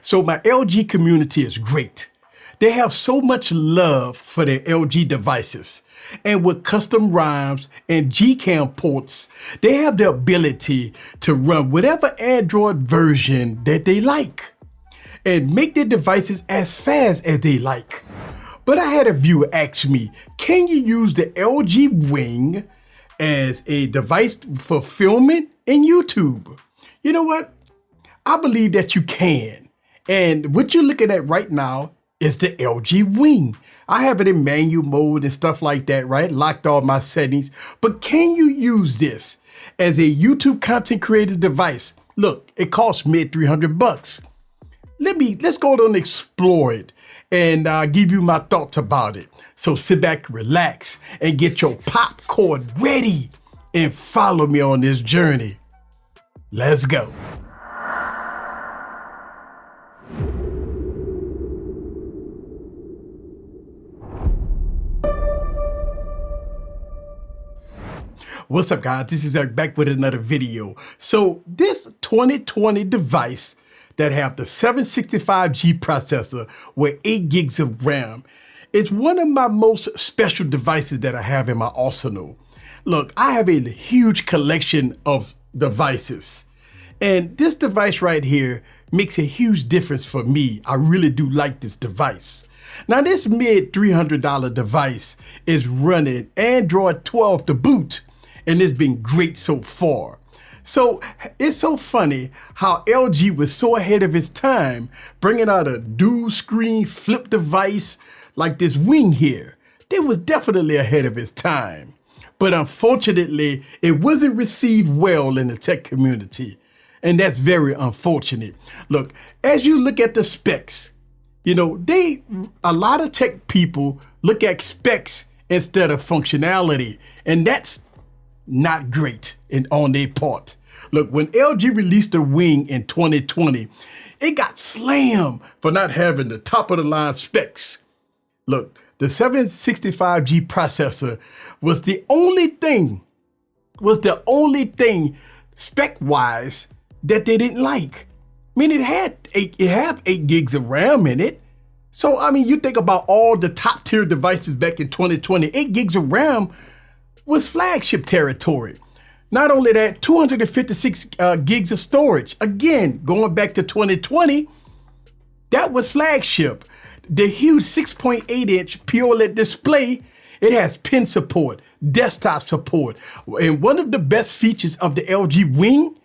So my LG community is great. They have so much love for their LG devices. And with custom ROMs and Gcam ports, they have the ability to run whatever Android version that they like and make their devices as fast as they like. But I had a viewer ask me, can you use the LG Wing as a device for filming in YouTube? You know what? I believe that you can. And what you're looking at right now is the LG Wing. I have it in manual mode and stuff like that, right? Locked all my settings. But can you use this as a YouTube content creator device? Look, it costs mid $300. Let's go on and explore it and give you my thoughts about it. So sit back, relax, and get your popcorn ready and follow me on this journey. Let's go. What's up, guys? This is Eric back with another video. So this 2020 device that have the 765G processor with 8 gigs of RAM is one of my most special devices that I have in my arsenal. Look, I have a huge collection of devices, and this device right here makes a huge difference for me. I really do like this device. Now, this mid $300 device is running Android 12 to boot, and it's been great so far. So it's so funny how LG was so ahead of its time, bringing out a dual screen flip device like this Wing here. They was definitely ahead of its time. But unfortunately, it wasn't received well in the tech community. And that's very unfortunate. Look, as you look at the specs, you know, a lot of tech people look at specs instead of functionality. And that's not great on their part. Look, when LG released the Wing in 2020, it got slammed for not having the top of the line specs. Look, the 765G processor was the only thing spec-wise that they didn't like. I mean, it had 8 gigs of RAM in it. So, I mean, you think about all the top tier devices back in 2020, 8 gigs of RAM was flagship territory. Not only that, 256 gigs of storage. Again, going back to 2020, that was flagship. The huge 6.8-inch POLED display, it has pen support, desktop support. And one of the best features of the LG Wing,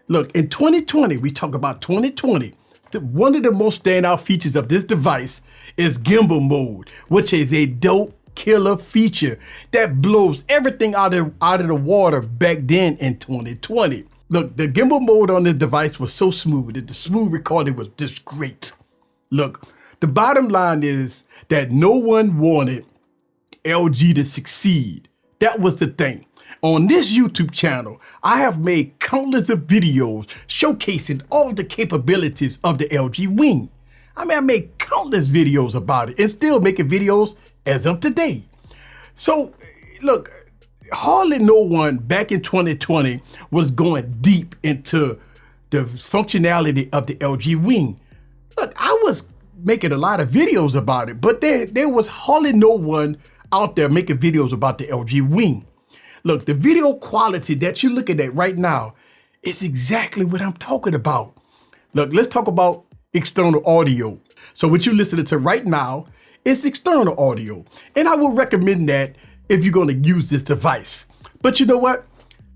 look, in 2020, we talk about 2020, one of the most standout features of this device is gimbal mode, which is a dope killer feature that blows everything out of the water back then in 2020. Look, the gimbal mode on this device was so smooth that the smooth recording was just great. Look, the bottom line is that no one wanted LG to succeed. That was the thing. On this YouTube channel, I have made countless of videos showcasing all the capabilities of the LG Wing. I mean, I made countless videos about it and still making videos as of today. So look, hardly no one back in 2020 was going deep into the functionality of the LG Wing. Look, I was making a lot of videos about it, but there was hardly no one out there making videos about the LG Wing. Look, the video quality that you're looking at right now is exactly what I'm talking about. Look, let's talk about external audio. So what you're listening to right now is external audio. And I will recommend that if you're going to use this device. But you know what?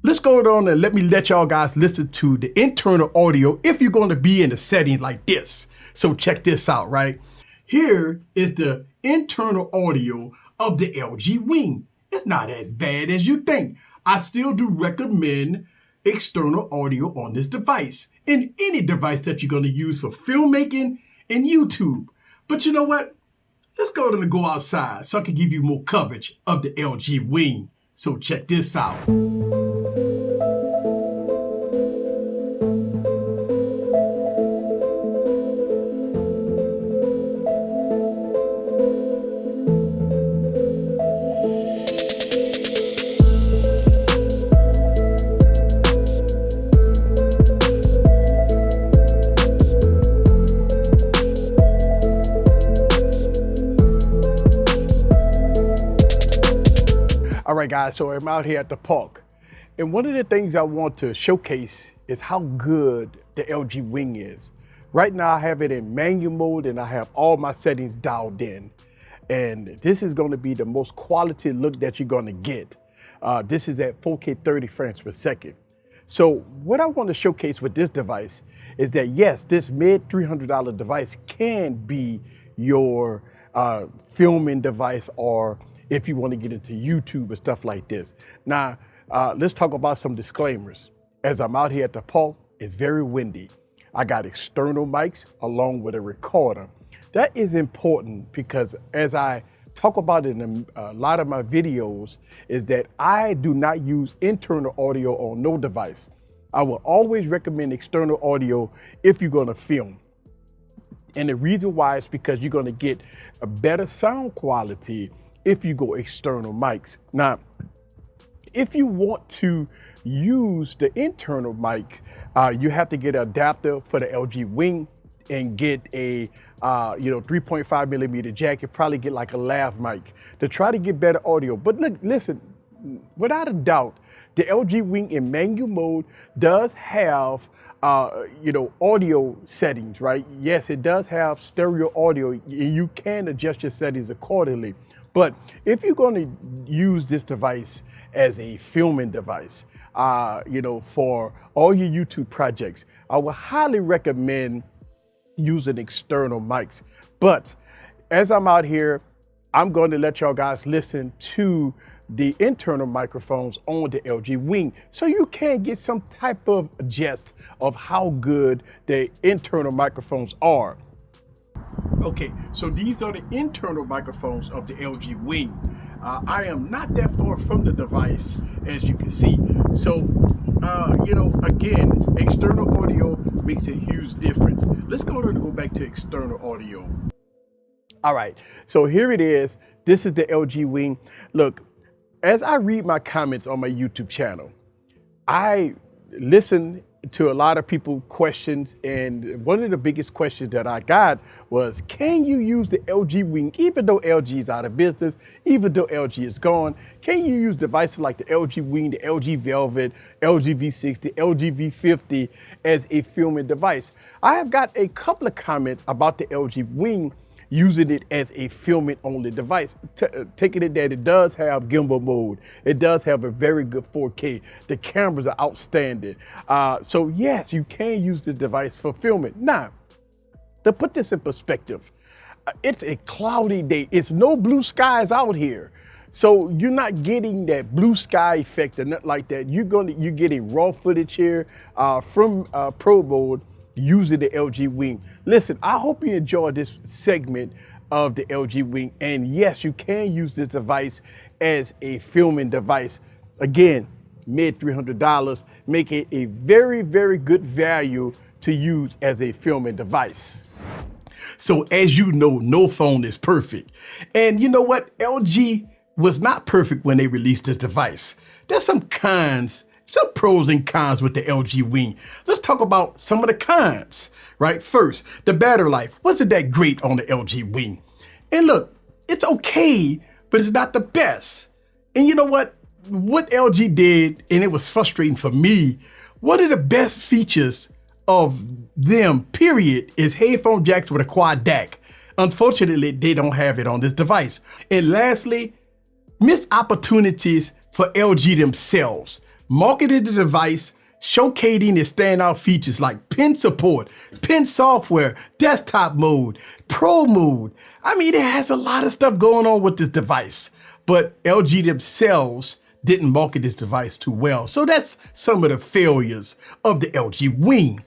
Let's go on and let y'all guys listen to the internal audio if you're going to be in a setting like this. So check this out, right? Here is the internal audio of the LG Wing. It's not as bad as you think. I still do recommend external audio on this device and any device that you're going to use for filmmaking and YouTube. But you know what? Let's go ahead and go outside so I can give you more coverage of the LG Wing. So check this out. right, guys, so I'm out here at the park. And one of the things I want to showcase is how good the LG Wing is. Right now I have it in manual mode and I have all my settings dialed in. And this is gonna be the most quality look that you're gonna get. This is at 4K 30 frames per second. So what I want to showcase with this device is that yes, this mid $300 device can be your filming device, or if you want to get into YouTube and stuff like this. Now, let's talk about some disclaimers. As I'm out here at the park, it's very windy. I got external mics along with a recorder. That is important because as I talk about it in a lot of my videos, is that I do not use internal audio on no device. I will always recommend external audio if you're gonna film. And the reason why is because you're gonna get a better sound quality if you go external mics. Now, if you want to use the internal mics, you have to get an adapter for the LG Wing and get a 3.5 millimeter jack. You probably get like a lav mic to try to get better audio. But look, listen, without a doubt, the LG Wing in manual mode does have audio settings, right? Yes, it does have stereo audio, and you can adjust your settings accordingly. But if you're going to use this device as a filming device, for all your YouTube projects, I would highly recommend using external mics. But as I'm out here, I'm going to let y'all guys listen to the internal microphones on the LG Wing so you can get some type of gist of how good the internal microphones are. Okay, so these are the internal microphones of the LG Wing. I am not that far from the device, as you can see. So, again, external audio makes a huge difference. Let's go back to external audio. All right, so here it is. This is the LG Wing. Look, as I read my comments on my YouTube channel, I listen to a lot of people questions, and one of the biggest questions that I got was, can you use the LG Wing even though LG is out of business, even though LG is gone? Can you use devices like the LG Wing, the LG Velvet, LG V60, LG V50 as a filming device? I have got a couple of comments about the LG Wing using it as a filming only device, taking it that it does have gimbal mode. It does have a very good 4K. The cameras are outstanding. So yes, you can use this device for filming. Now, to put this in perspective, it's a cloudy day. It's no blue skies out here. So you're not getting that blue sky effect or nothing like that. You're getting raw footage here from Pro Mode using the LG Wing. Listen, I hope you enjoyed this segment of the LG Wing. And yes, you can use this device as a filming device. Again, mid $300, make it a very, very good value to use as a filming device. So as you know, no phone is perfect. And you know what? LG was not perfect when they released this device. There's some pros and cons with the LG Wing. Let's talk about some of the cons, right? First, the battery life wasn't that great on the LG Wing. And look, it's okay, but it's not the best. And you know what? What LG did, and it was frustrating for me, one of the best features of them, period, is headphone jacks with a quad DAC. Unfortunately, they don't have it on this device. And lastly, missed opportunities for LG themselves. Marketed the device, showcasing its standout features like pen support, pen software, desktop mode, pro mode. I mean, it has a lot of stuff going on with this device, but LG themselves didn't market this device too well. So that's some of the failures of the LG Wing.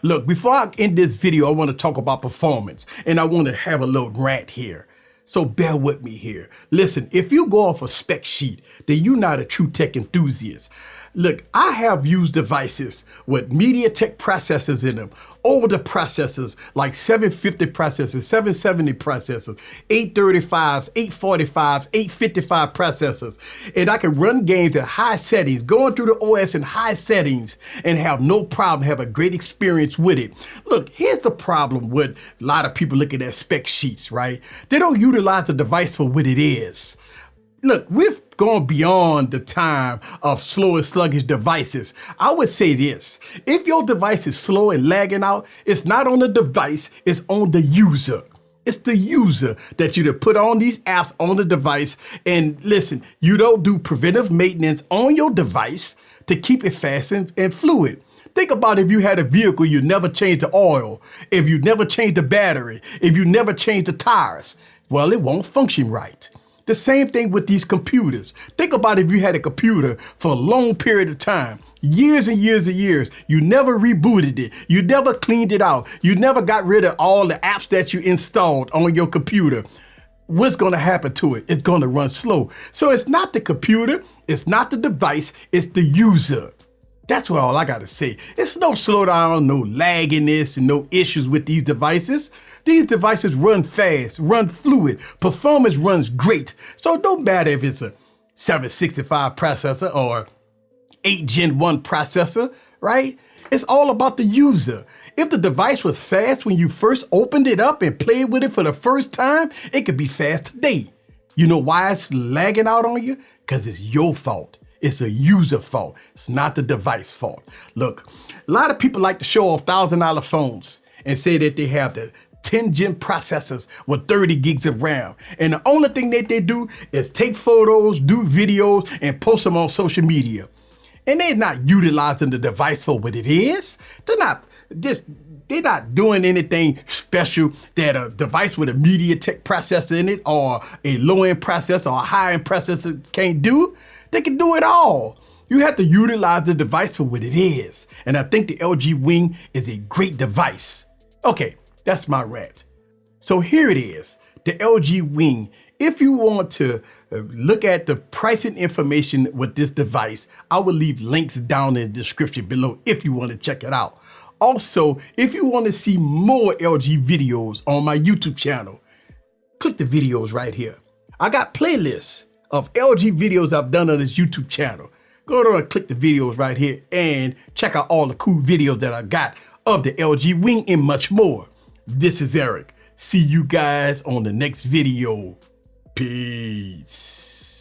Look, before I end this video, I want to talk about performance, and I want to have a little rant here. So bear with me here. Listen, if you go off a spec sheet, then you're not a true tech enthusiast. Look, I have used devices with MediaTek processors in them, older processors like 750 processors, 770 processors, 835s, 845s, 855 processors. And I can run games at high settings, going through the OS in high settings and have no problem, have a great experience with it. Look, here's the problem with a lot of people looking at spec sheets, right? They don't utilize the device for what it is. Look, we've gone beyond the time of slow and sluggish devices. I would say this: if your device is slow and lagging out, it's not on the device, it's on the user. It's the user that you to put on these apps on the device. And listen, you don't do preventive maintenance on your device to keep it fast and fluid. Think about if you had a vehicle, you never changed the oil, if you never changed the battery, if you never changed the tires, well, it won't function right. The same thing with these computers. Think about if you had a computer for a long period of time, years and years and years, you never rebooted it, you never cleaned it out, you never got rid of all the apps that you installed on your computer. What's going to happen to it? It's going to run slow. So it's not the computer, it's not the device, it's the user. That's what all I got to say. It's no slowdown, no lagginess, and no issues with these devices. These devices run fast, run fluid, performance runs great. So it don't matter if it's a 765 processor or 8 Gen 1 processor, right? It's all about the user. If the device was fast when you first opened it up and played with it for the first time, it could be fast today. You know why it's lagging out on you? Because it's your fault. It's a user fault. It's not the device fault. Look, a lot of people like to show off $1,000 phones and say that they have the 10 Gen processors with 30 gigs of RAM. And the only thing that they do is take photos, do videos, and post them on social media. And they're not utilizing the device for what it is. They're not doing anything special that a device with a MediaTek processor in it or a low-end processor or a high-end processor can't do. They can do it all. You have to utilize the device for what it is. And I think the LG Wing is a great device. Okay, that's my rant. So here it is, the LG Wing. If you want to look at the pricing information with this device, I will leave links down in the description below if you want to check it out. Also, if you want to see more LG videos on my YouTube channel, click the videos right here. I got playlists of LG videos I've done on this YouTube channel. Go there and click the videos right here and check out all the cool videos that I got of the LG Wing and much more. This is Eric. See you guys on the next video. Peace.